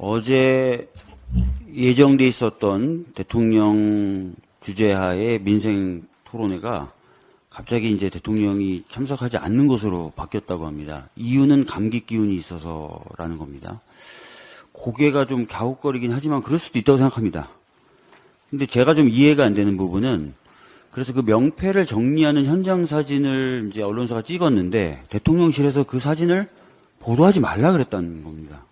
어제 예정돼 있었던 대통령 주재하의 민생 토론회가 갑자기 이제 대통령이 참석하지 않는 것으로 바뀌었다고 합니다. 이유는 감기 기운이 있어서라는 겁니다. 고개가 좀 갸웃거리긴 하지만 그럴 수도 있다고 생각합니다. 근데 제가 좀 이해가 안 되는 부분은, 그래서 그 명패를 정리하는 현장 사진을 이제 언론사가 찍었는데 대통령실에서 그 사진을 보도하지 말라 그랬다는 겁니다.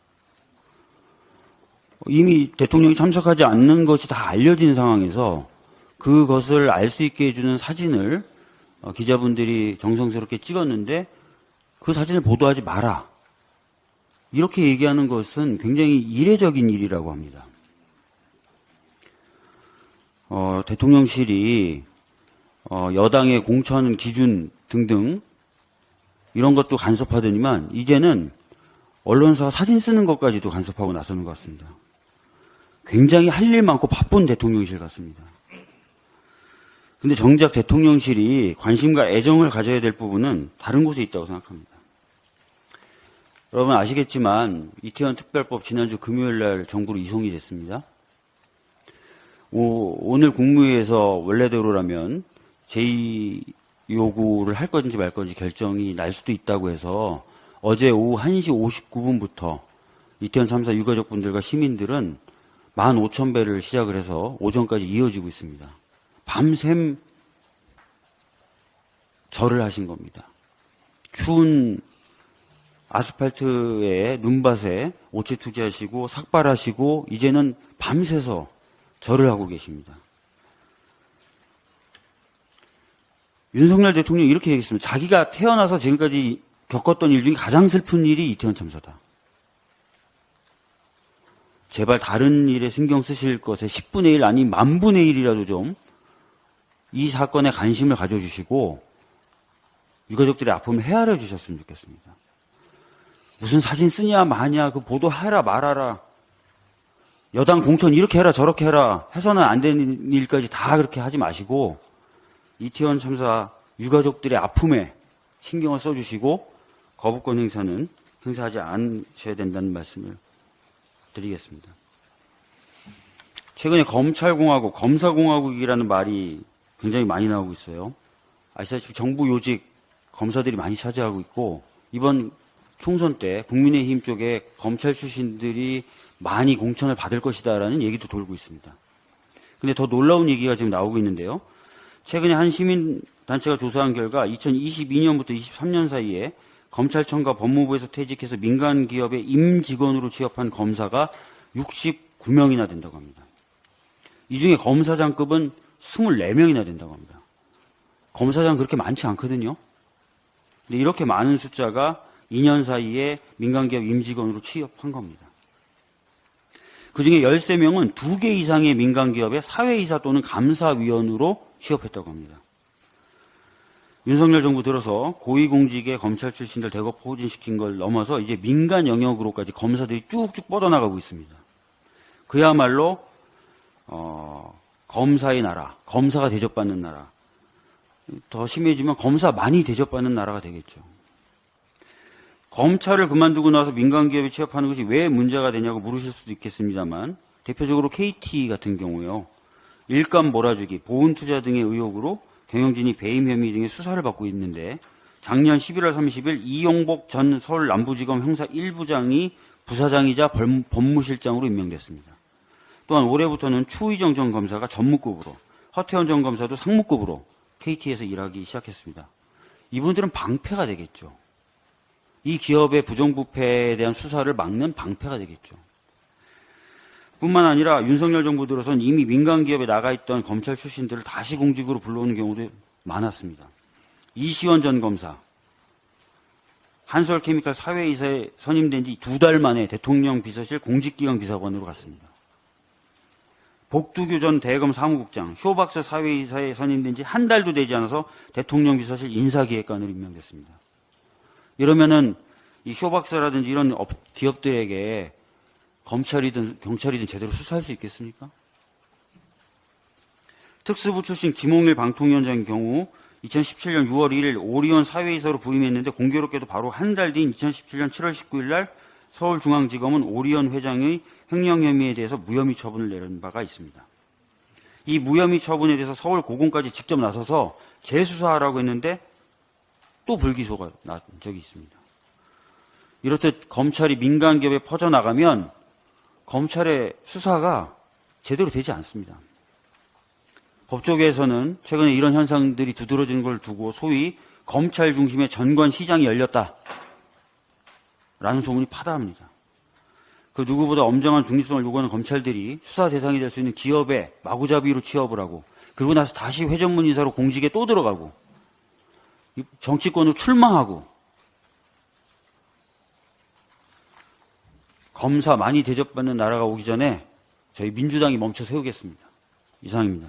이미 대통령이 참석하지 않는 것이 다 알려진 상황에서 그것을 알 수 있게 해주는 사진을 기자분들이 정성스럽게 찍었는데 그 사진을 보도하지 마라, 이렇게 얘기하는 것은 굉장히 이례적인 일이라고 합니다. 대통령실이 여당의 공천 기준 등등 이런 것도 간섭하더니만 이제는 언론사가 사진 쓰는 것까지도 간섭하고 나서는 것 같습니다. 굉장히 할 일 많고 바쁜 대통령실 같습니다. 근데 정작 대통령실이 관심과 애정을 가져야 될 부분은 다른 곳에 있다고 생각합니다. 여러분 아시겠지만 이태원 특별법 지난주 금요일 날 정부로 이송이 됐습니다. 오늘 국무회의에서 원래대로라면 제2 요구를 할 건지 말 건지 결정이 날 수도 있다고 해서 어제 오후 1시 59분부터 이태원 참사 유가족분들과 시민들은 15,000배를 시작을 해서 오전까지 이어지고 있습니다. 밤샘 절을 하신 겁니다. 추운 아스팔트에 눈밭에 오체 투지하시고 삭발하시고 이제는 밤새서 절을 하고 계십니다. 윤석열 대통령이 이렇게 얘기했습니다. 자기가 태어나서 지금까지 겪었던 일 중에 가장 슬픈 일이 이태원 참사다. 제발 다른 일에 신경 쓰실 것에 10분의 1 아니 10,000분의 1이라도 좀 이 사건에 관심을 가져주시고 유가족들의 아픔을 헤아려 주셨으면 좋겠습니다. 무슨 사진 쓰냐 마냐 그 보도해라 말아라, 여당 공천 이렇게 해라 저렇게 해라 해서는 안 되는 일까지 다 그렇게 하지 마시고 이태원 참사 유가족들의 아픔에 신경을 써주시고 거부권 행사는 행사하지 않으셔야 된다는 말씀을 드리겠습니다. 최근에 검찰공화국, 검사공화국이라는 말이 굉장히 많이 나오고 있어요. 아시다시피 정부 요직 검사들이 많이 차지하고 있고 이번 총선 때 국민의힘 쪽에 검찰 출신들이 많이 공천을 받을 것이다라는 얘기도 돌고 있습니다. 근데 더 놀라운 얘기가 지금 나오고 있는데요. 최근에 한 시민단체가 조사한 결과 2022년부터 23년 사이에 검찰청과 법무부에서 퇴직해서 민간 기업의 임직원으로 취업한 검사가 69명이나 된다고 합니다. 이 중에 검사장급은 24명이나 된다고 합니다. 검사장 그렇게 많지 않거든요. 근데 이렇게 많은 숫자가 2년 사이에 민간기업 임직원으로 취업한 겁니다. 그중에 13명은 2개 이상의 민간기업의 사회이사 또는 감사위원으로 취업했다고 합니다. 윤석열 정부 들어서 고위공직의 검찰 출신들 대거 포진시킨 걸 넘어서 이제 민간 영역으로까지 검사들이 쭉쭉 뻗어나가고 있습니다. 그야말로 검사의 나라, 검사가 대접받는 나라, 더 심해지면 검사 많이 대접받는 나라가 되겠죠. 검찰을 그만두고 나서 민간기업에 취업하는 것이 왜 문제가 되냐고 물으실 수도 있겠습니다만 대표적으로 KT 같은 경우요. 일감 몰아주기, 보훈투자 등의 의혹으로 경영진이 배임 혐의 등의 수사를 받고 있는데 작년 11월 30일 이용복 전 서울 남부지검 형사 1부장이 부사장이자 법무실장으로 임명됐습니다. 또한 올해부터는 추의정 전 검사가 전무급으로, 허태원 전 검사도 상무급으로 KT에서 일하기 시작했습니다. 이분들은 방패가 되겠죠. 이 기업의 부정부패에 대한 수사를 막는 방패가 되겠죠. 뿐만 아니라 윤석열 정부 들어선 이미 민간기업에 나가 있던 검찰 출신들을 다시 공직으로 불러오는 경우도 많았습니다. 이시원 전 검사, 한솔케미칼 사회이사에 선임된 지 2달 만에 대통령 비서실 공직기강 비서관으로 갔습니다. 복두규 전 대검 사무국장, 쇼박스 사회이사에 선임된 지 1달도 되지 않아서 대통령 비서실 인사기획관으로 임명됐습니다. 이러면은 이 쇼박스라든지 이런 기업들에게 검찰이든 경찰이든 제대로 수사할 수 있겠습니까? 특수부 출신 김홍일 방통위원장의 경우 2017년 6월 1일 오리온 사회이사로 부임했는데 공교롭게도 바로 한 달 뒤인 2017년 7월 19일 날 서울중앙지검은 오리온 회장의 횡령 혐의에 대해서 무혐의 처분을 내린 바가 있습니다. 이 무혐의 처분에 대해서 서울고검까지 직접 나서서 재수사하라고 했는데 또 불기소가 난 적이 있습니다. 이렇듯 검찰이 민간기업에 퍼져나가면 검찰의 수사가 제대로 되지 않습니다. 법조계에서는 최근에 이런 현상들이 두드러지는 걸 두고 소위 검찰 중심의 전관 시장이 열렸다라는 소문이 파다합니다. 그 누구보다 엄정한 중립성을 요구하는 검찰들이 수사 대상이 될 수 있는 기업에 마구잡이로 취업을 하고 그러고 나서 다시 회전문 인사로 공직에 또 들어가고 정치권으로 출마하고 검사 많이 대접받는 나라가 오기 전에 저희 민주당이 멈춰 세우겠습니다. 이상입니다.